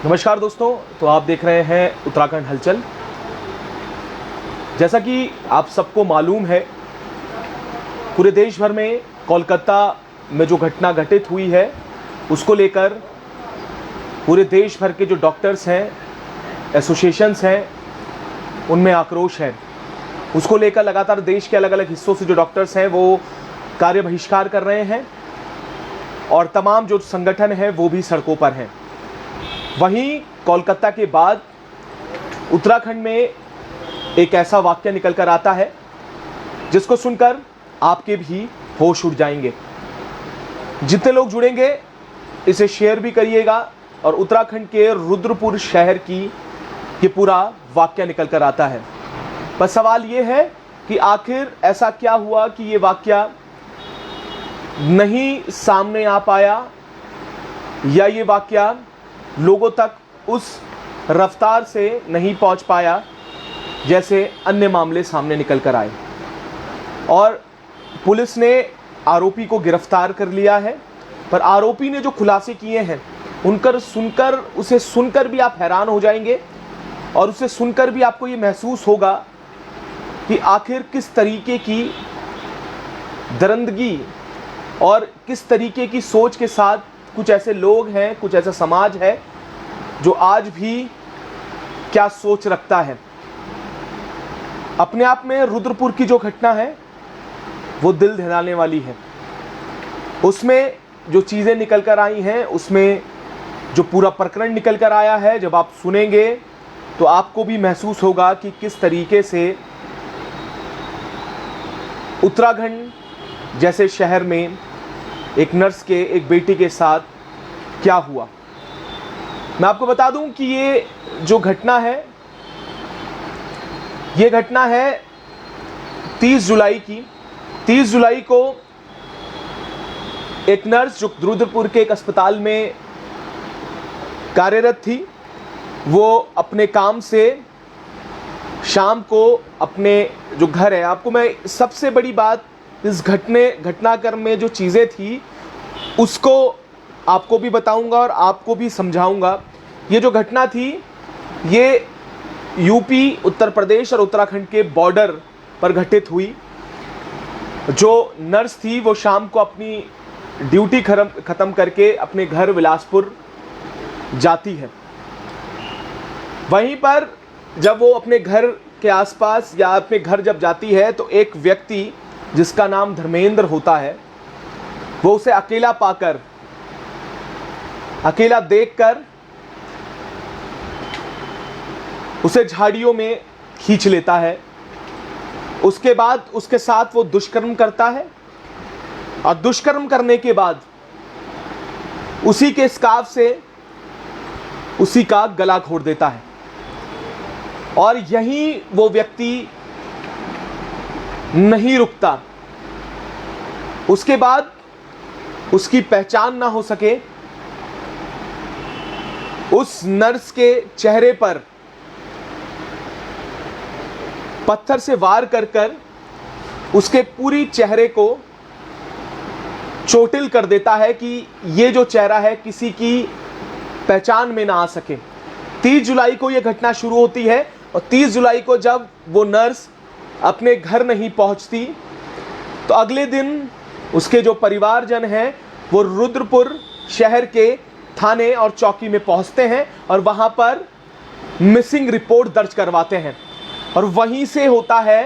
नमस्कार दोस्तों, तो आप देख रहे हैं उत्तराखंड हलचल। जैसा कि आप सबको मालूम है, पूरे देश भर में कोलकाता में जो घटना घटित हुई है उसको लेकर पूरे देश भर के जो डॉक्टर्स हैं, एसोसिएशंस हैं, उनमें आक्रोश है। उसको लेकर लगातार देश के अलग अलग हिस्सों से जो डॉक्टर्स हैं वो कार्य बहिष्कार कर रहे हैं और तमाम जो संगठन हैं वो भी सड़कों पर हैं। वहीं कोलकाता के बाद उत्तराखंड में एक ऐसा वाक्य निकल कर आता है जिसको सुनकर आपके भी होश उड़ जाएंगे। जितने लोग जुड़ेंगे इसे शेयर भी करिएगा। और उत्तराखंड के रुद्रपुर शहर की ये पूरा वाक्य निकल कर आता है। बस सवाल ये है कि आखिर ऐसा क्या हुआ कि ये वाक्य नहीं सामने आ पाया, या ये वाक्य लोगों तक उस रफ्तार से नहीं पहुंच पाया जैसे अन्य मामले सामने निकल कर आए। और पुलिस ने आरोपी को गिरफ्तार कर लिया है, पर आरोपी ने जो खुलासे किए हैं उसे सुनकर भी आप हैरान हो जाएंगे और उसे सुनकर भी आपको ये महसूस होगा कि आखिर किस तरीके की दरिंदगी और किस तरीके की सोच के साथ कुछ ऐसे लोग हैं, कुछ ऐसा समाज है जो आज भी क्या सोच रखता है। अपने आप में रुद्रपुर की जो घटना है वो दिल दहलाने वाली है। उसमें जो चीज़ें निकल कर आई हैं, उसमें जो पूरा प्रकरण निकल कर आया है, जब आप सुनेंगे तो आपको भी महसूस होगा कि किस तरीके से उत्तराखंड जैसे शहर में एक नर्स के एक बेटी के साथ क्या हुआ। मैं आपको बता दूं कि ये जो घटना है, ये घटना है 30 जुलाई की। 30 जुलाई को एक नर्स जो रुद्रपुर के एक अस्पताल में कार्यरत थी, वो अपने काम से शाम को अपने जो घर है, आपको मैं सबसे बड़ी बात इस घटनाक्रम में जो चीज़ें थी उसको आपको भी बताऊंगा और आपको भी समझाऊंगा। ये जो घटना थी ये यूपी, उत्तर प्रदेश और उत्तराखंड के बॉर्डर पर घटित हुई। जो नर्स थी वो शाम को अपनी ड्यूटी ख़त्म करके अपने घर बिलासपुर जाती है। वहीं पर जब वो अपने घर के आसपास या अपने घर जब जाती है तो एक व्यक्ति जिसका नाम धर्मेंद्र होता है, वो उसे अकेला पाकर, अकेला देखकर उसे झाड़ियों में खींच लेता है। उसके बाद उसके साथ वो दुष्कर्म करता है और दुष्कर्म करने के बाद उसी के स्कार्फ से उसी का गला घोट देता है। और यहीं वो व्यक्ति नहीं रुकता। उसके बाद उसकी पहचान ना हो सके, उस नर्स के चेहरे पर पत्थर से वार कर उसके पूरी चेहरे को चोटिल कर देता है कि ये जो चेहरा है किसी की पहचान में ना आ सके। 30 जुलाई को यह घटना शुरू होती है और 30 जुलाई को जब वो नर्स अपने घर नहीं पहुंचती तो अगले दिन उसके जो परिवारजन हैं वो रुद्रपुर शहर के थाने और चौकी में पहुंचते हैं और वहां पर मिसिंग रिपोर्ट दर्ज करवाते हैं। और वहीं से होता है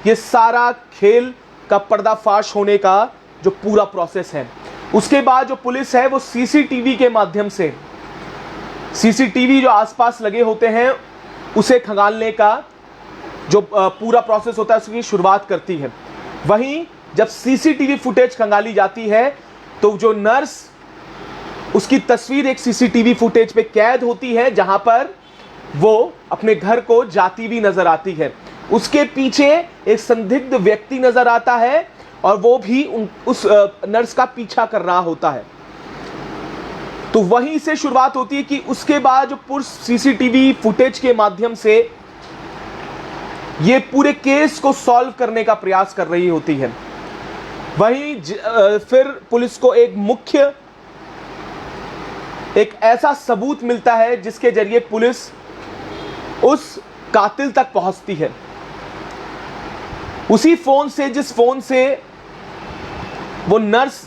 ये सारा खेल का पर्दाफाश होने का जो पूरा प्रोसेस है। उसके बाद जो पुलिस है वो सीसीटीवी के माध्यम से, सीसीटीवी जो आसपास लगे होते हैं उसे खंगालने का जो पूरा प्रोसेस होता है उसकी शुरुआत करती है। वहीं जब सीसीटीवी फुटेज खंगाली जाती है तो जो नर्स, उसकी तस्वीर एक सीसीटीवी फुटेज पे कैद होती है जहां पर वो अपने घर को जाती भी नजर आती है। उसके पीछे एक संदिग्ध व्यक्ति नजर आता है और वो भी उस नर्स का पीछा कर रहा होता है। तो वहीं से शुरुआत होती है कि उसके बाद जो पूरे सीसीटीवी फुटेज के माध्यम से ये पूरे केस को सॉल्व करने का प्रयास कर रही होती है। वहीं फिर पुलिस को एक मुख्य एक ऐसा सबूत मिलता है जिसके जरिए पुलिस उस कातिल तक पहुंचती है। उसी फोन से, जिस फोन से वो नर्स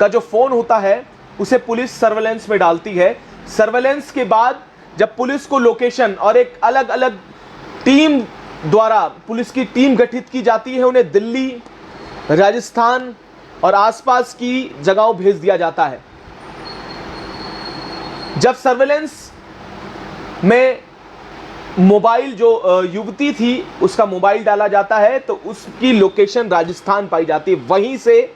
का जो फोन होता है उसे पुलिस सर्वेलेंस में डालती है। सर्वेलेंस के बाद जब पुलिस को लोकेशन और एक अलग अलग टीम द्वारा पुलिस की टीम गठित की जाती है, उन्हें दिल्ली, राजस्थान और आसपास की जगहों भेज दिया जाता है। जब सर्वेलेंस में मोबाइल, जो युवती थी उसका मोबाइल डाला जाता है तो उसकी लोकेशन राजस्थान पाई जाती है। वहीं से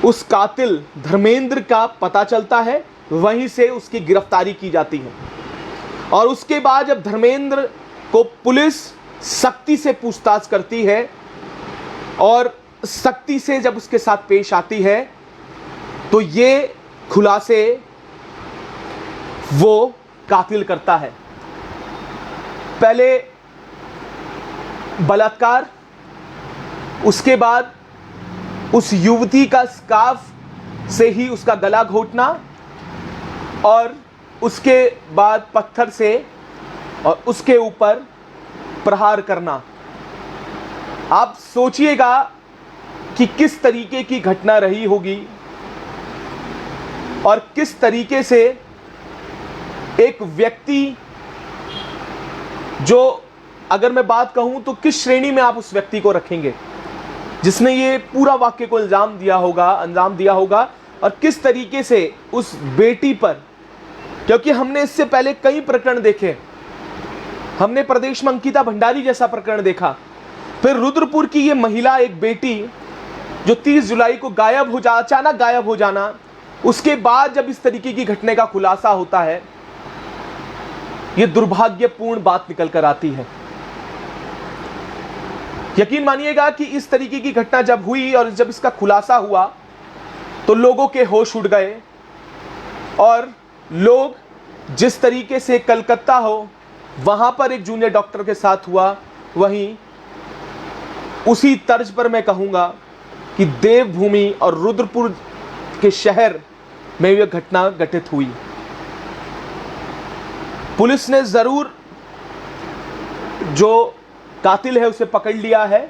उस कातिल धर्मेंद्र का पता चलता है, वहीं से उसकी गिरफ्तारी की जाती है। और उसके बाद जब धर्मेंद्र को पुलिस सख्ती से पूछताछ करती है और सख्ती से जब उसके साथ पेश आती है तो ये खुलासे वो कातिल करता है। पहले बलात्कार, उसके बाद उस युवती का स्कार्फ से ही उसका गला घोटना और उसके बाद पत्थर से और उसके ऊपर प्रहार करना। आप सोचिएगा कि किस तरीके की घटना रही होगी और किस तरीके से एक व्यक्ति, जो अगर मैं बात कहूं तो किस श्रेणी में आप उस व्यक्ति को रखेंगे जिसने ये पूरा वाक्य को अंजाम दिया होगा और किस तरीके से उस बेटी पर, क्योंकि हमने इससे पहले कई प्रकरण देखे। हमने प्रदेश में अंकिता भंडारी जैसा प्रकरण देखा, फिर रुद्रपुर की ये महिला, एक बेटी जो 30 जुलाई को अचानक गायब हो जाना, उसके बाद जब इस तरीके की घटना का खुलासा होता है, ये दुर्भाग्यपूर्ण बात निकल कर आती है। यकीन मानिएगा कि इस तरीके की घटना जब हुई और जब इसका खुलासा हुआ तो लोगों के होश उड़ गए और लोग जिस तरीके से कलकत्ता हो वहां पर एक जूनियर डॉक्टर के साथ हुआ, वहीं उसी तर्ज पर मैं कहूंगा कि देवभूमि और रुद्रपुर के शहर में यह घटना घटित हुई। पुलिस ने जरूर जो कातिल है उसे पकड़ लिया है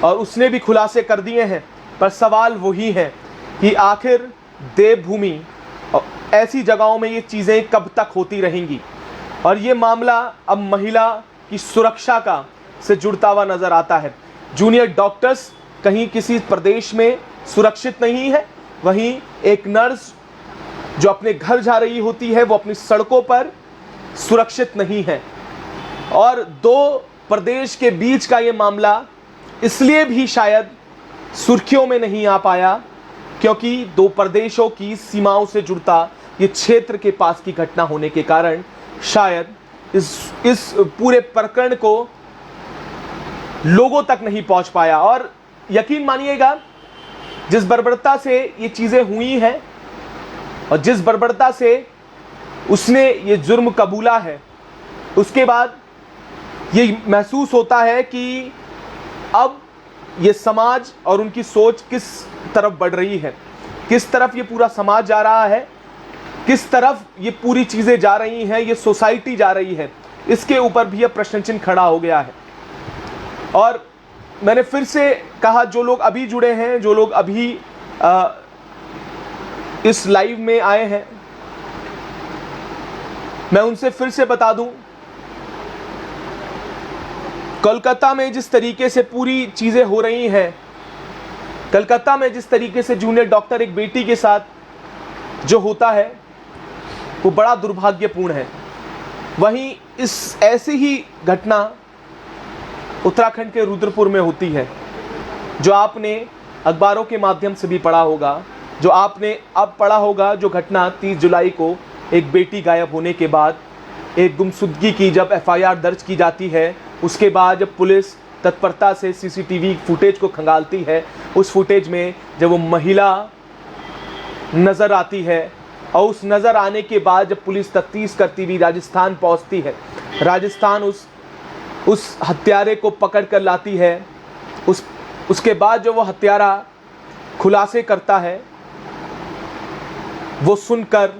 और उसने भी खुलासे कर दिए हैं, पर सवाल वही है कि आखिर देवभूमि और ऐसी जगहों में ये चीज़ें कब तक होती रहेंगी। और ये मामला अब महिला की सुरक्षा का से जुड़ता हुआ नजर आता है। जूनियर डॉक्टर्स कहीं किसी प्रदेश में सुरक्षित नहीं है, वहीं एक नर्स जो अपने घर जा रही होती है वो अपनी सड़कों पर सुरक्षित नहीं है। और दो प्रदेश के बीच का ये मामला इसलिए भी शायद सुर्खियों में नहीं आ पाया क्योंकि दो प्रदेशों की सीमाओं से जुड़ता ये क्षेत्र के पास की घटना होने के कारण शायद इस पूरे प्रकरण को लोगों तक नहीं पहुंच पाया। और यकीन मानिएगा, जिस बर्बरता से ये चीज़ें हुई हैं और जिस बर्बरता से उसने ये जुर्म कबूला है, उसके बाद ये महसूस होता है कि अब ये समाज और उनकी सोच किस तरफ बढ़ रही है, किस तरफ ये पूरा समाज जा रहा है, किस तरफ ये पूरी चीज़ें जा रही हैं, ये सोसाइटी जा रही है, इसके ऊपर भी ये प्रश्न चिन्ह खड़ा हो गया है। और मैंने फिर से कहा, जो लोग अभी जुड़े हैं, जो लोग अभी इस लाइव में आए हैं, मैं उनसे फिर से बता दूं, कोलकाता में जिस तरीके से पूरी चीज़ें हो रही हैं, कलकत्ता में जिस तरीके से जूनियर डॉक्टर एक बेटी के साथ जो होता है वो बड़ा दुर्भाग्यपूर्ण है। वहीं इस ऐसी ही घटना उत्तराखंड के रुद्रपुर में होती है, जो आपने अखबारों के माध्यम से भी पढ़ा होगा, जो आपने अब पढ़ा होगा, जो घटना 30 जुलाई को एक बेटी गायब होने के बाद एक गुमशुदगी की जब एफआईआर दर्ज की जाती है, उसके बाद जब पुलिस तत्परता से सीसीटीवी फुटेज को खंगालती है, उस फुटेज में जब वो महिला नज़र आती है और उस नज़र आने के बाद जब पुलिस तफ्तीश करती हुई राजस्थान पहुंचती है, राजस्थान उस हत्यारे को पकड़ कर लाती है, उसके बाद जो वो हत्यारा खुलासे करता है वो सुनकर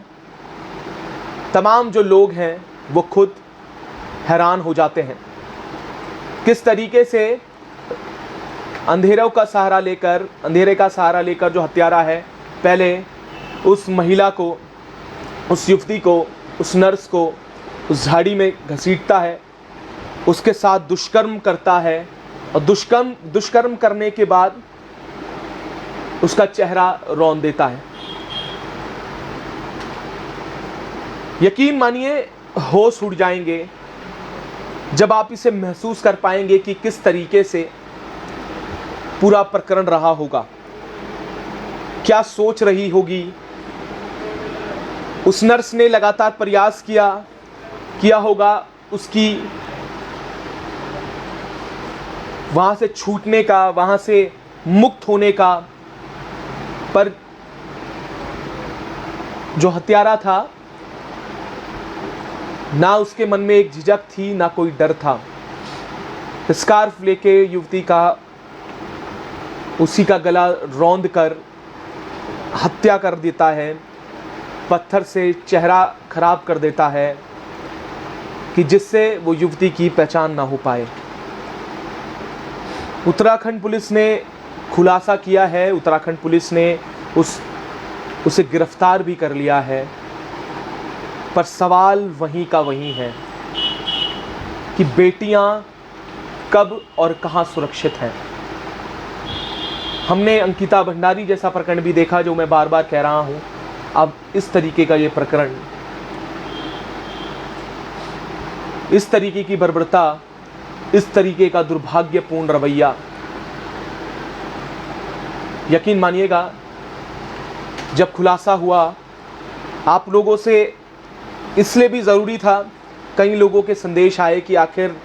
तमाम जो लोग हैं वो खुद हैरान हो जाते हैं। किस तरीके से अंधेरे का सहारा लेकर जो हत्यारा है, पहले उस महिला को, उस युवती को, उस नर्स को उस झाड़ी में घसीटता है, उसके साथ दुष्कर्म करता है और दुष्कर्म करने के बाद उसका चेहरा रौंद देता है। यकीन मानिए होश उड़ जाएंगे जब आप इसे महसूस कर पाएंगे कि किस तरीके से पूरा प्रकरण रहा होगा, क्या सोच रही होगी। उस नर्स ने लगातार प्रयास किया होगा उसकी वहां से छूटने का, वहां से मुक्त होने का, पर जो हत्यारा था ना उसके मन में एक झिझक थी, ना कोई डर था। स्कार्फ लेके युवती का, उसी का गला रौंद कर हत्या कर देता है, पत्थर से चेहरा खराब कर देता है कि जिससे वो युवती की पहचान ना हो पाए। उत्तराखंड पुलिस ने खुलासा किया है, उत्तराखंड पुलिस ने उसे गिरफ्तार भी कर लिया है, पर सवाल वहीं का वहीं है कि बेटियां कब और कहां सुरक्षित हैं। हमने अंकिता भंडारी जैसा प्रकरण भी देखा, जो मैं बार बार कह रहा हूं। अब इस तरीके का ये प्रकरण, इस तरीके की बर्बरता, इस तरीके का दुर्भाग्यपूर्ण रवैया, यकीन मानिएगा जब खुलासा हुआ आप लोगों से इसलिए भी ज़रूरी था, कई लोगों के संदेश आए कि आखिर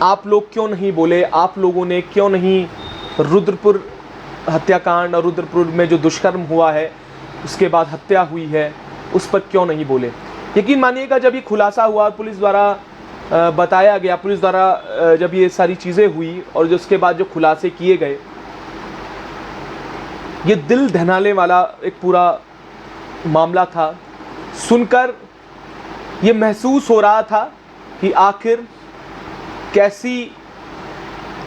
आप लोग क्यों नहीं बोले, आप लोगों ने क्यों नहीं रुद्रपुर हत्याकांड और रुद्रपुर में जो दुष्कर्म हुआ है, उसके बाद हत्या हुई है, उस पर क्यों नहीं बोले। यकीन मानिएगा जब ये खुलासा हुआ, पुलिस द्वारा बताया गया, पुलिस द्वारा जब ये सारी चीज़ें हुई और जो उसके बाद जो खुलासे किए गए, ये दिल दहलाने वाला एक पूरा मामला था। सुनकर ये महसूस हो रहा था कि आखिर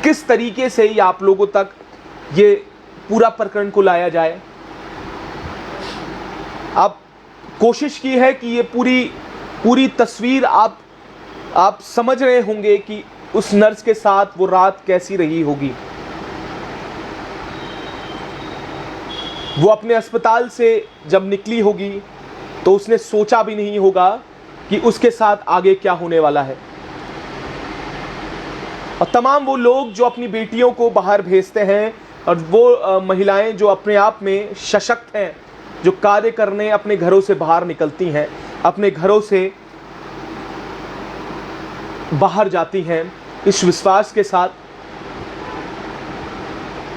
किस तरीके से ये आप लोगों तक ये पूरा प्रकरण को लाया जाए। आप कोशिश की है कि ये पूरी तस्वीर आप समझ रहे होंगे कि उस नर्स के साथ वो रात कैसी रही होगी। वो अपने अस्पताल से जब निकली होगी तो उसने सोचा भी नहीं होगा कि उसके साथ आगे क्या होने वाला है। और तमाम वो लोग जो अपनी बेटियों को बाहर भेजते हैं और वो महिलाएं जो अपने आप में सशक्त हैं, जो कार्य करने अपने घरों से बाहर निकलती हैं, अपने घरों से बाहर जाती हैं इस विश्वास के साथ,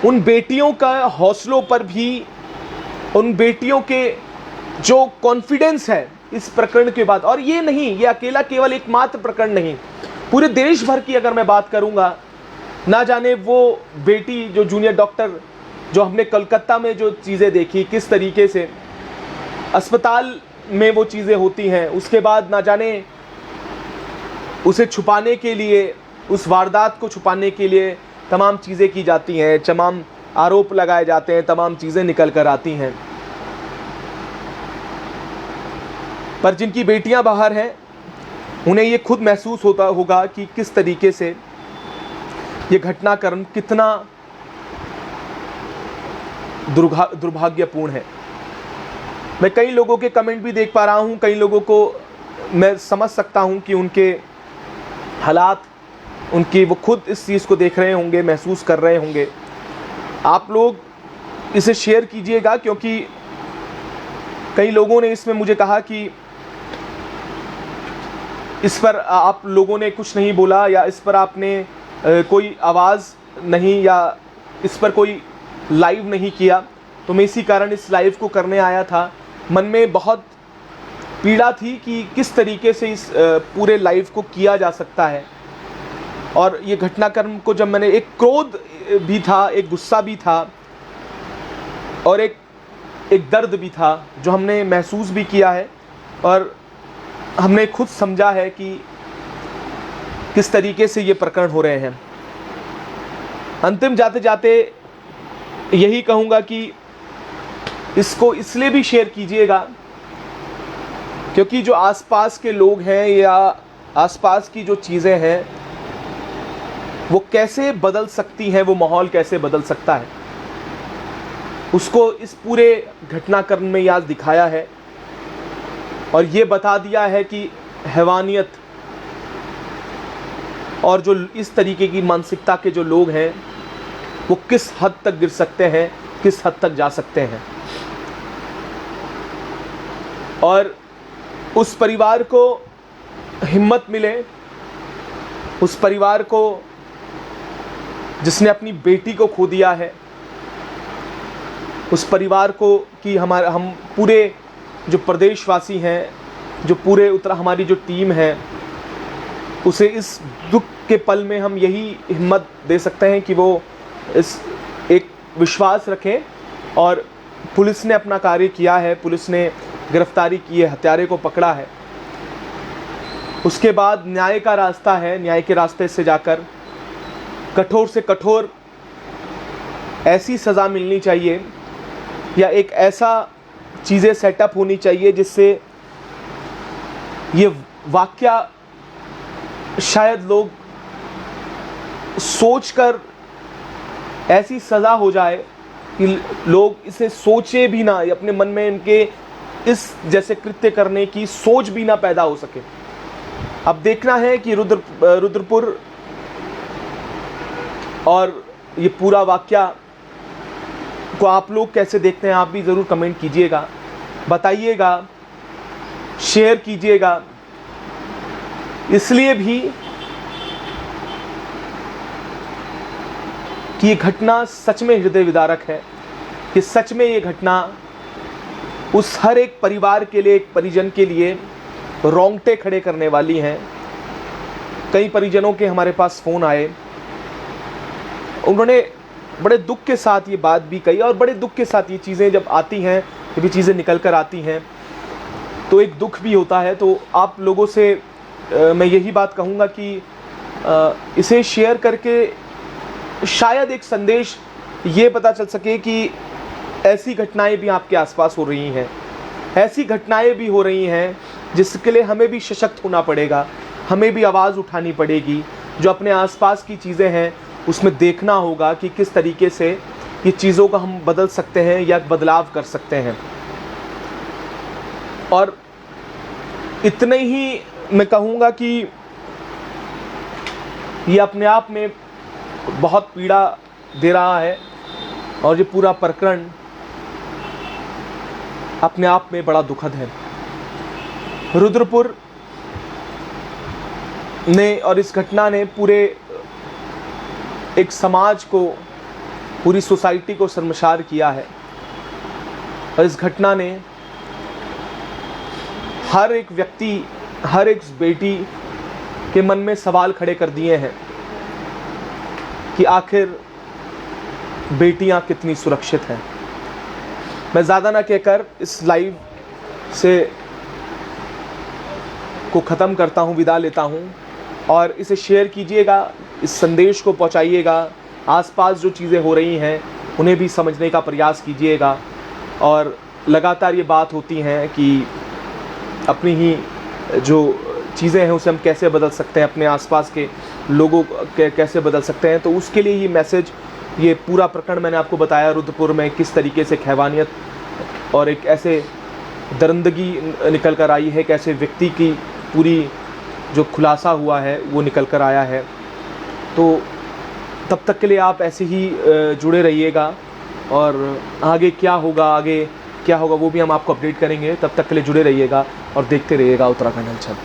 उन बेटियों का हौसलों पर भी, उन बेटियों के जो कॉन्फिडेंस है इस प्रकरण के बाद, और ये नहीं, ये अकेला केवल एकमात्र प्रकरण नहीं, पूरे देश भर की अगर मैं बात करूंगा, ना जाने वो बेटी जो जूनियर डॉक्टर, जो हमने कलकत्ता में जो चीज़ें देखी, किस तरीके से अस्पताल में वो चीज़ें होती हैं, उसके बाद ना जाने उसे छुपाने के लिए, उस वारदात को छुपाने के लिए तमाम चीज़ें की जाती हैं, तमाम आरोप लगाए जाते हैं, तमाम चीज़ें निकल कर आती हैं, पर जिनकी बेटियां बाहर हैं उन्हें ये खुद महसूस होता होगा कि किस तरीके से ये घटनाक्रम कितना दुर्भाग्यपूर्ण है। मैं कई लोगों के कमेंट भी देख पा रहा हूँ, कई लोगों को मैं समझ सकता हूँ कि उनके हालात, उनकी, वो खुद इस चीज़ को देख रहे होंगे, महसूस कर रहे होंगे। आप लोग इसे शेयर कीजिएगा, क्योंकि कई लोगों ने इसमें मुझे कहा कि इस पर आप लोगों ने कुछ नहीं बोला, या इस पर आपने कोई आवाज़ नहीं, या इस पर कोई लाइव नहीं किया। तो मैं इसी कारण इस लाइव को करने आया था। मन में बहुत पीड़ा थी कि किस तरीके से इस पूरे लाइव को किया जा सकता है। और ये घटनाक्रम को जब मैंने, एक क्रोध भी था, एक गुस्सा भी था, और एक एक दर्द भी था जो हमने महसूस भी किया है और हमने खुद समझा है कि किस तरीके से ये प्रकरण हो रहे हैं। अंतिम जाते जाते यही कहूँगा कि इसको इसलिए भी शेयर कीजिएगा क्योंकि जो आसपास के लोग हैं या आसपास की जो चीज़ें हैं वो कैसे बदल सकती हैं, वो माहौल कैसे बदल सकता है, उसको इस पूरे घटनाक्रम में आज दिखाया है और ये बता दिया है कि हैवानियत और जो इस तरीके की मानसिकता के जो लोग हैं वो किस हद तक गिर सकते हैं, किस हद तक जा सकते हैं। और उस परिवार को हिम्मत मिले, उस परिवार को जिसने अपनी बेटी को खो दिया है, उस परिवार को कि हम पूरे जो प्रदेशवासी हैं, जो पूरे हमारी जो टीम है, उसे इस दुख के पल में हम यही हिम्मत दे सकते हैं कि वो इस एक विश्वास रखें। और पुलिस ने अपना कार्य किया है, पुलिस ने गिरफ्तारी की है, हत्यारे को पकड़ा है। उसके बाद न्याय का रास्ता है, न्याय के रास्ते से जाकर कठोर से कठोर ऐसी सज़ा मिलनी चाहिए या एक ऐसा चीज़ें सेटअप होनी चाहिए जिससे ये वाकया शायद लोग सोचकर ऐसी सज़ा हो जाए कि लोग इसे सोचे भी ना, अपने मन में इनके इस जैसे कृत्य करने की सोच भी ना पैदा हो सके। अब देखना है कि रुद्रपुर और ये पूरा वाकया को आप लोग कैसे देखते हैं। आप भी ज़रूर कमेंट कीजिएगा, बताइएगा, शेयर कीजिएगा। इसलिए भी कि ये घटना सच में हृदय विदारक है, कि सच में ये घटना उस हर एक परिवार के लिए, एक परिजन के लिए रोंगटे खड़े करने वाली हैं। कई परिजनों के हमारे पास फ़ोन आए, उन्होंने बड़े दुख के साथ ये बात भी कही और बड़े दुख के साथ ये चीज़ें जब आती हैं, जब ये चीज़ें निकल कर आती हैं तो एक दुख भी होता है। तो आप लोगों से मैं यही बात कहूँगा कि इसे शेयर करके शायद एक संदेश ये पता चल सके कि ऐसी घटनाएं भी आपके आसपास हो रही हैं, ऐसी घटनाएं भी हो रही हैं जिसके लिए हमें भी सशक्त होना पड़ेगा, हमें भी आवाज़ उठानी पड़ेगी। जो अपने आसपास की चीज़ें हैं उसमें देखना होगा कि किस तरीके से ये चीज़ों का हम बदल सकते हैं या बदलाव कर सकते हैं। और इतने ही मैं कहूँगा कि ये अपने आप में बहुत पीड़ा दे रहा है और ये पूरा प्रकरण अपने आप में बड़ा दुखद है। रुद्रपुर ने और इस घटना ने पूरे एक समाज को, पूरी सोसाइटी को शर्मसार किया है और इस घटना ने हर एक व्यक्ति, हर एक बेटी के मन में सवाल खड़े कर दिए हैं कि आखिर बेटियां कितनी सुरक्षित हैं। मैं ज़्यादा ना कहकर इस लाइव से को ख़त्म करता हूं, विदा लेता हूं और इसे शेयर कीजिएगा, इस संदेश को पहुंचाइएगा। आसपास जो चीज़ें हो रही हैं उन्हें भी समझने का प्रयास कीजिएगा। और लगातार ये बात होती हैं कि अपनी ही जो चीज़ें हैं उसे हम कैसे बदल सकते हैं, अपने आसपास के लोगों के कैसे बदल सकते हैं। तो उसके लिए ये मैसेज, ये पूरा प्रकरण मैंने आपको बताया रुद्रपुर में किस तरीके से हैवानियत और एक ऐसे दरिंदगी निकल कर आई है, कैसे व्यक्ति की पूरी जो खुलासा हुआ है वो निकल कर आया है। तो तब तक के लिए आप ऐसे ही जुड़े रहिएगा और आगे क्या होगा वो भी हम आपको अपडेट करेंगे। तब तक के लिए जुड़े रहिएगा और देखते रहिएगा उत्तराखंड हलचल।